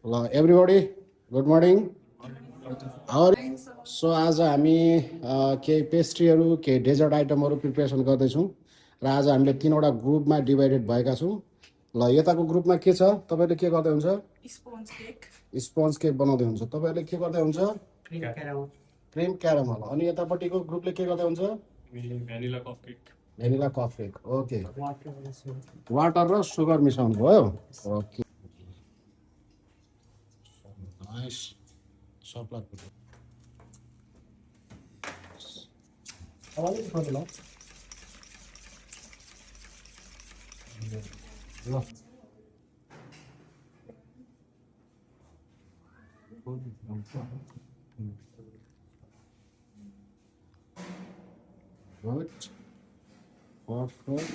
Hello everybody, good morning. How are you? So आज हामी केही पेस्ट्रीहरू केही डेजर्ट आइटमहरू प्रिपेरेसन गर्दैछौँ र आज हामीले तिनवटा ग्रुपमा डिभाइडेड भएका छौँ। ल यताको ग्रुपमा के छ, तपाईँले के गर्दै हुन्छ? स्पन्ज केक बनाउँदै हुन्छ। तपाईँहरूले के गर्दै हुन्छ? Cream caramel. अनि यतापट्टिको ग्रुपले के गर्दै हुन्छ? भेनिला कफ केक। ओके, वाटर र सुगर मिसाउनु भयो। Okay, nice. सप्लाई ल गुड, पर्फेक्ट।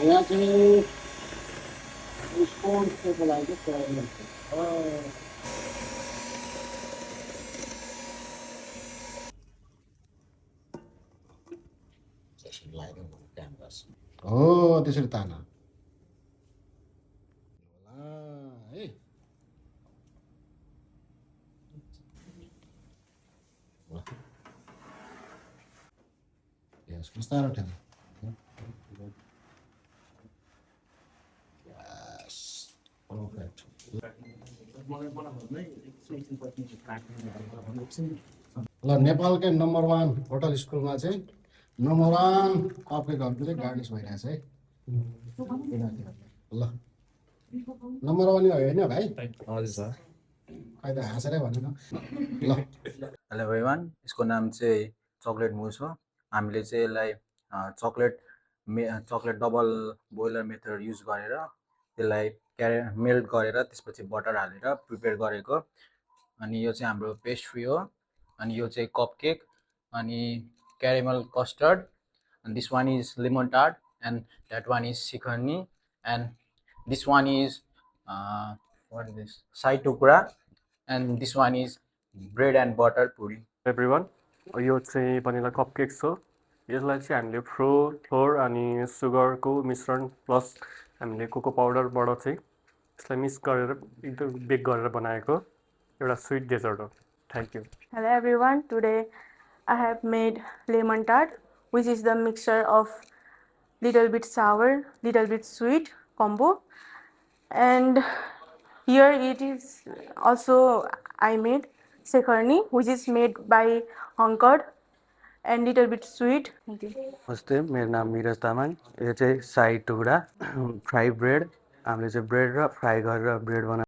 यहाँ चाहिँ स्पोन्सको लागि प्रब्लम छ। हो त्यसरी तान है। यस, बिस्तारो ठेल। यस, पर्फेक्ट। ल नेपालकै नम्बर 1 होटल स्कुलमा चाहिँ नम्बर 1 कपकेकहरूको चाहिँ गार्निस भइरहेछ है। ल नम्बर 1 होइन भाइ? हजुर सर। खै त हाँसेरै भनेन। ल हेलो एभ्रिवान, यसको नाम चाहिँ चक्लेट मुस हो। हामीले चाहिँ यसलाई chocolate double boiler method use गरेर त्यसलाई मेल्ट गरेर त्यसपछि बटर हालेर प्रिपेयर गरेको। अनि यो चाहिँ हाम्रो पेस्ट्री हो। अनि यो चाहिँ कप केक, अनि क्यारेमल custard, and this one is lemon tart, and that one is शिखरनी, and this one is what is this, sai tukra, and this one is bread and butter puri. Everyone, यो चाहिँ vanilla cupcakes हो। यसलाई चाहिँ हामीले floor अनि सुगरको मिश्रण plus हामीले कोको पाउडरबाट चाहिँ यसलाई मिक्स गरेर एकदम बेक गरेर बनाएको एउटा स्विट डेजर्ट हो। Thank you. Hello everyone, today I have made lemon tart, which is the mixture of little bit sour, little bit sweet combo. And here it is also I made Sekharni, which is made by Honkard and little bit sweet. नमस्ते, मेरो नाम निरज तामाङ। यो चाहिँ साई टुक्रा fry bread. हामीले चाहिँ bread र fry गरेर ब्रेड बनाएको